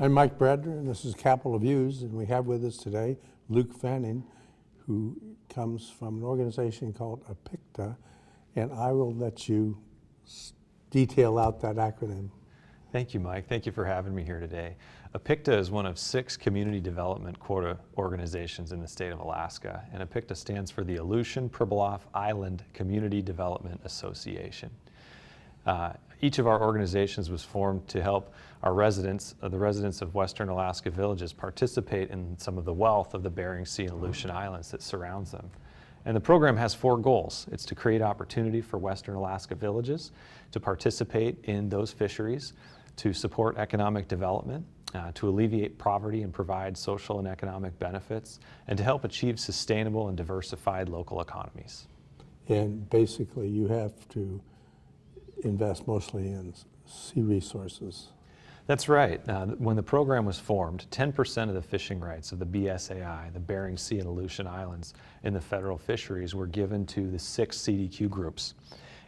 I'm Mike Bradner, and this is Capital Views, and we have with us today Luke Fanning, who comes from an organization called APICDA, and I will let you detail out that acronym. Thank you, Mike. Thank you for having me here today. APICDA is one of 6 community development quota organizations in the state of Alaska, and APICDA stands for the Aleutian Pribilof Island Community Development Association. Each of our organizations was formed to help our residents, the residents of Western Alaska villages, participate in some of the wealth of the Bering Sea and Aleutian Islands that surrounds them. And the program has 4 goals. It's to create opportunity for Western Alaska villages, to participate in those fisheries, to support economic development, to alleviate poverty and provide social and economic benefits, and to help achieve sustainable and diversified local economies. And basically, you have to invest mostly in sea resources. That's right. When the program was formed, 10% of the fishing rights of the BSAI, the Bering Sea and Aleutian Islands, in the federal fisheries were given to the 6 CDQ groups.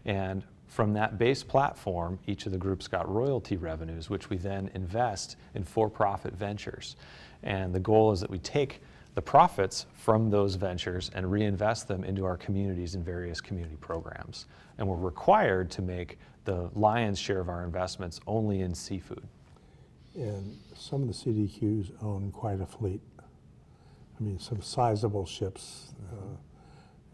And from that base platform, each of the groups got royalty revenues, which we then invest in for-profit ventures. And the goal is that we take the profits from those ventures and reinvest them into our communities in various community programs. And we're required to make the lion's share of our investments only in seafood. And some of the CDQs own quite a fleet. I mean, some sizable ships,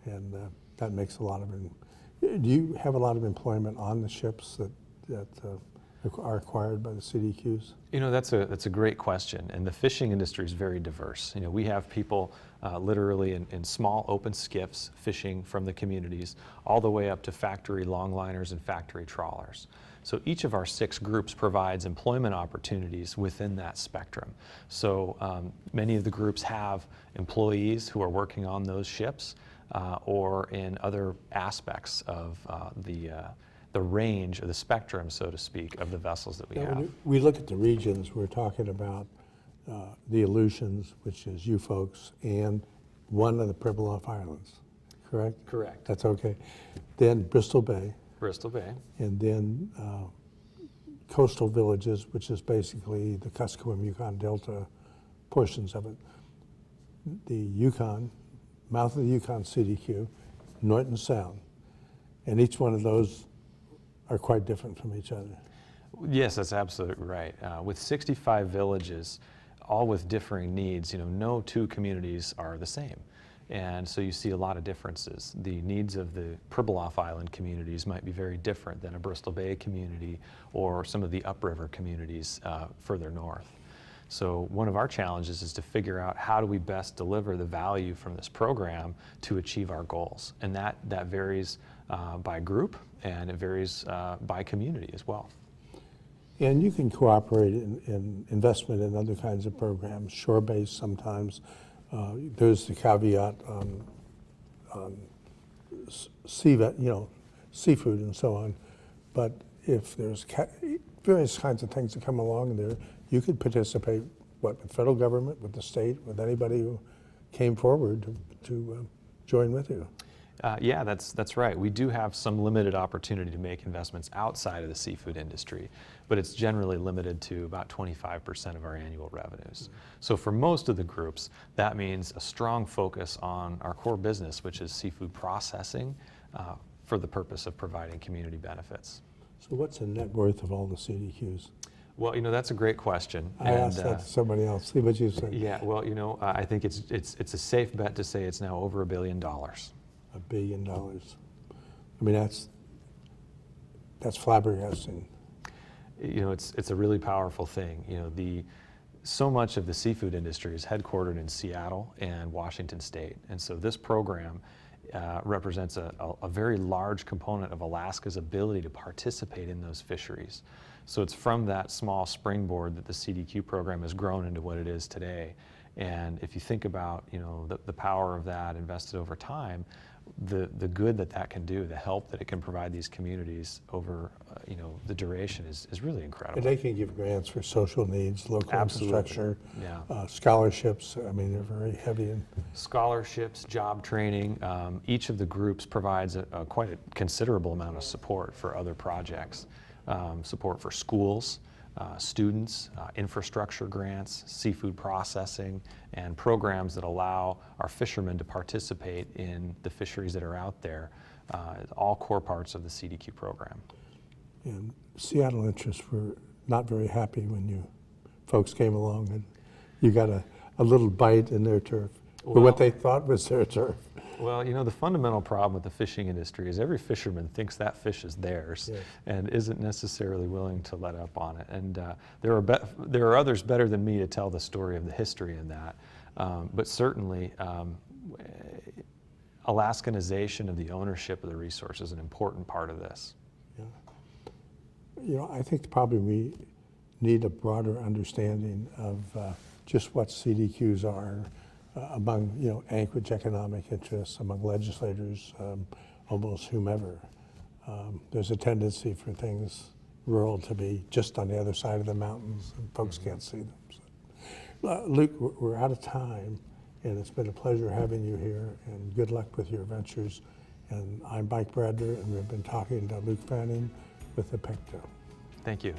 and that makes a lot of do you have a lot of employment on the ships that are acquired by the CDQs? You know, that's a great question, and the fishing industry is very diverse. You know, we have people literally in small open skiffs fishing from the communities all the way up to factory longliners and factory trawlers. So each of our 6 groups provides employment opportunities within that spectrum. So many of the groups have employees who are working on those ships or in other aspects of the range or the spectrum, so to speak, of the vessels that we have. When we look at the regions, we're talking about the Aleutians, which is you folks, and one of the Pribilof Islands, correct? Correct. That's okay. Then Bristol Bay. Bristol Bay. And then coastal villages, which is basically the Kuskokwim Yukon Delta portions of it. The Yukon, mouth of the Yukon CDQ, Norton Sound. And each one of those are quite different from each other. Yes, that's absolutely right. With 65 villages, all with differing needs, you know, no 2 communities are the same. And so you see a lot of differences. The needs of the Pribilof Island communities might be very different than a Bristol Bay community or some of the upriver communities further north. So one of our challenges is to figure out how do we best deliver the value from this program to achieve our goals. And that varies by group, and it varies by community as well. And you can cooperate in investment in other kinds of programs, shore-based sometimes. There's the caveat on seafood and so on. But if there's various kinds of things that come along there, you could participate, with the federal government, with the state, with anybody who came forward to join with you. Yeah, that's right. We do have some limited opportunity to make investments outside of the seafood industry, but it's generally limited to about 25% of our annual revenues. So for most of the groups, that means a strong focus on our core business, which is seafood processing, for the purpose of providing community benefits. So what's the net worth of all the CDQs? Well, you know, that's a great question. I asked that to somebody else. See what you say. Yeah, well, you know, I think it's a safe bet to say it's now over $1 billion. $1 billion. I mean, that's flabbergasting. You know, it's a really powerful thing. You know, so much of the seafood industry is headquartered in Seattle and Washington State, and so this program represents a very large component of Alaska's ability to participate in those fisheries. So it's from that small springboard that the CDQ program has grown into what it is today. And if you think about, you know, the power of that invested over time, the good that can do, the help that it can provide these communities over you know, the duration is really incredible. And they can give grants for social needs, local infrastructure, yeah. Scholarships. I mean, they're very heavy in scholarships, job training. Each of the groups provides quite a considerable amount of support for other projects. Support for schools, students, infrastructure grants, seafood processing, and programs that allow our fishermen to participate in the fisheries that are out there, all core parts of the CDQ program. And Seattle interests were not very happy when you folks came along and you got a little bite in their turf, or what they thought was their turf. Well, you know, the fundamental problem with the fishing industry is every fisherman thinks that fish is theirs, Yes. and isn't necessarily willing to let up on it. And there are others better than me to tell the story of the history in that. But certainly, Alaskanization of the ownership of the resource is an important part of this. Yeah. You know, I think probably we need a broader understanding of just what CDQs are among, you know, Anchorage economic interests, among legislators, almost whomever. There's a tendency for things rural to be just on the other side of the mountains, and folks can't see them. So, Luke, we're out of time, and it's been a pleasure having you here, and good luck with your ventures. And I'm Mike Bradner, and we've been talking to Luke Fanning with APICDA. Thank you.